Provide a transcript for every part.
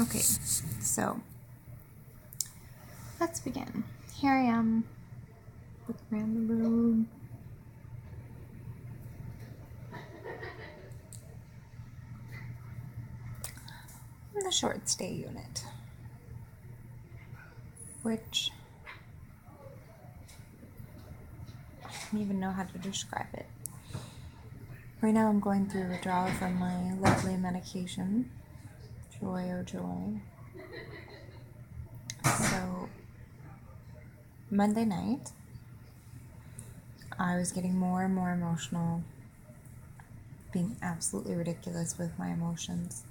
Okay, so let's begin. Here I am, looking around the room. In the short stay unit, which I don't even know how to describe it. Right now I'm going through withdrawal from my lovely medication, joy oh joy. So Monday night, I was getting more and more emotional, being absolutely ridiculous with my emotions.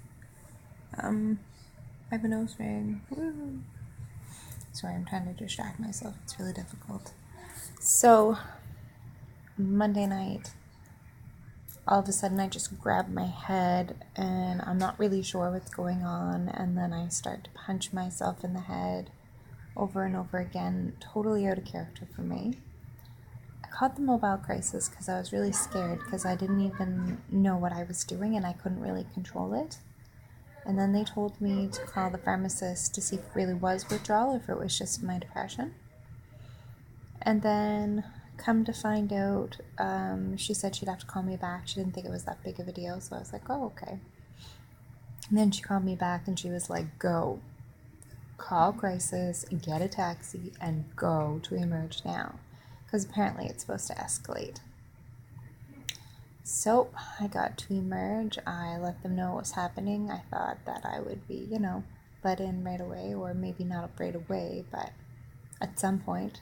I have a nose ring. Woo. Sorry, I'm trying to distract myself. It's really difficult. So, Monday night, all of a sudden I just grab my head and I'm not really sure what's going on. And then I start to punch myself in the head over and over again, totally out of character for me. I called the mobile crisis because I was really scared because I didn't even know what I was doing and I couldn't really control it. And then they told me to call the pharmacist to see if it really was withdrawal or if it was just my depression. And then come to find out, she said she'd have to call me back. She didn't think it was that big of a deal, so I was like, oh, okay. And then she called me back and she was like, go, call crisis, get a taxi, and go to Emerge now. Because apparently it's supposed to escalate. So I got to Emerge. I let them know what was happening. I thought that I would be, let in right away, or maybe not right away, but at some point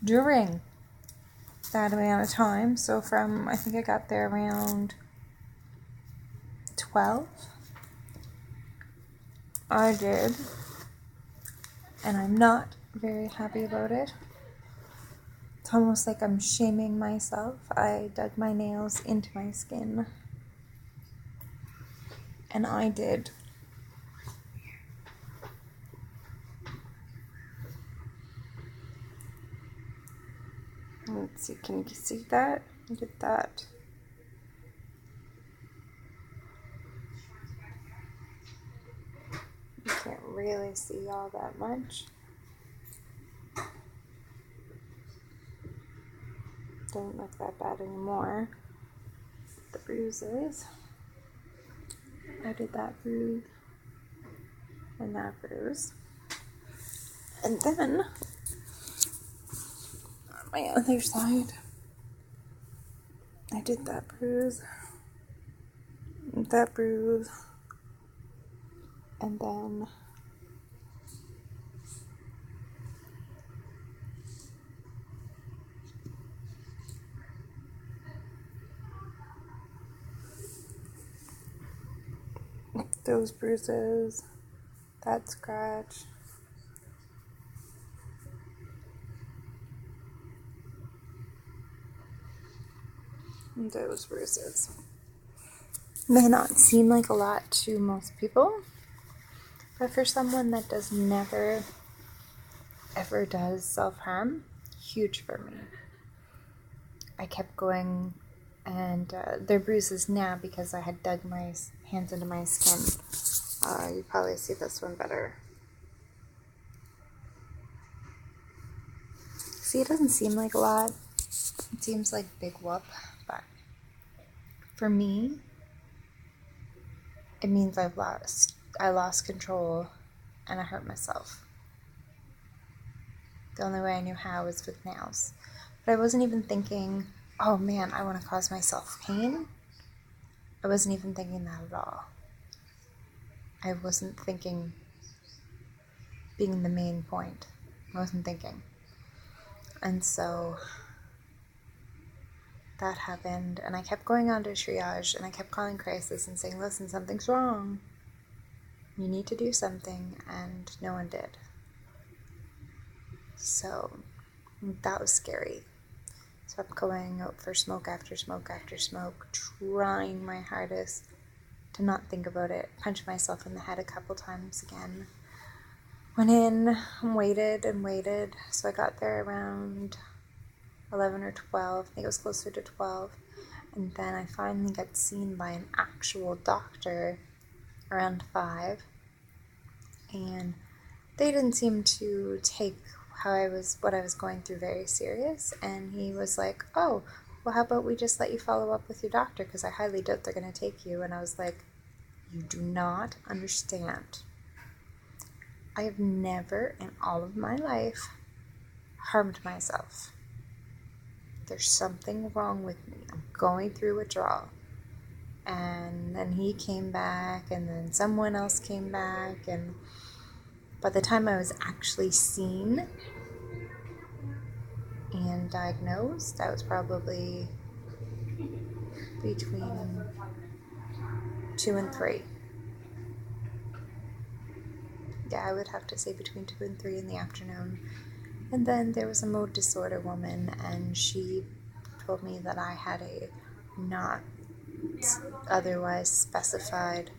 during that amount of time. So I think I got there around 12. I did. And I'm not very happy about it. It's almost like I'm shaming myself. I dug my nails into my skin. And I did. Let's see, can you see that? I did that. You can't really see all that much. Doesn't look that bad anymore. The bruises. I did that bruise and that bruise. And then on my other side, I did that bruise, and then those bruises, that scratch, and those bruises. May not seem like a lot to most people, but for someone that never ever does self-harm, huge for me. I kept going, and they're bruises now because I had dug my hands into my skin. You probably see this one better. See, it doesn't seem like a lot. It seems like big whoop, but for me, it means I lost control and I hurt myself. The only way I knew how was with nails. But I wasn't even thinking, oh man, I want to cause myself pain. I wasn't even thinking that at all. I wasn't thinking being the main point. I wasn't thinking. And so that happened, and I kept going on to triage, and I kept calling crisis and saying, listen, something's wrong. You need to do something, and no one did. So that was scary. So I'm going out for smoke after smoke after smoke, trying my hardest to not think about it. Punched myself in the head a couple times again. Went in and waited. So I got there around 11 or 12. I think it was closer to 12. And then I finally got seen by an actual doctor around 5. and they didn't seem to take what I was going through very serious. And he was like, "Oh, well, how about we just let you follow up with your doctor, because I highly doubt they're going to take you." And I was like, "You do not understand. I have never in all of my life harmed myself. There's something wrong with me. I'm going through withdrawal." And then he came back, and then someone else came back, and by the time I was actually seen and diagnosed, I was probably between 2 and 3. Yeah, I would have to say between 2 and 3 in the afternoon. And then there was a mood disorder woman, and she told me that I had a not otherwise specified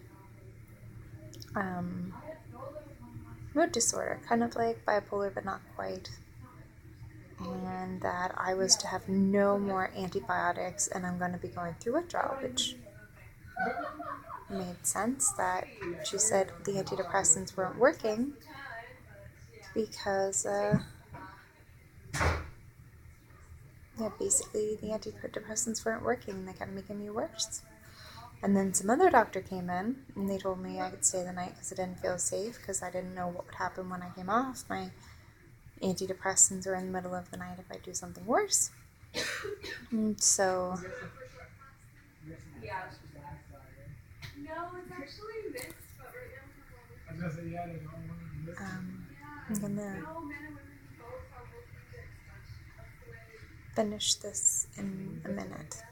mood disorder, kind of like bipolar, but not quite. And that I was to have no more antibiotics, and I'm going to be going through withdrawal, which made sense. That she said the antidepressants weren't working because, basically the antidepressants weren't working. They kept making me worse. And then some other doctor came in, and they told me I could stay the night because I didn't feel safe, because I didn't know what would happen when I came off my antidepressants or in the middle of the night if I do something worse. And so I'm gonna finish this in a minute.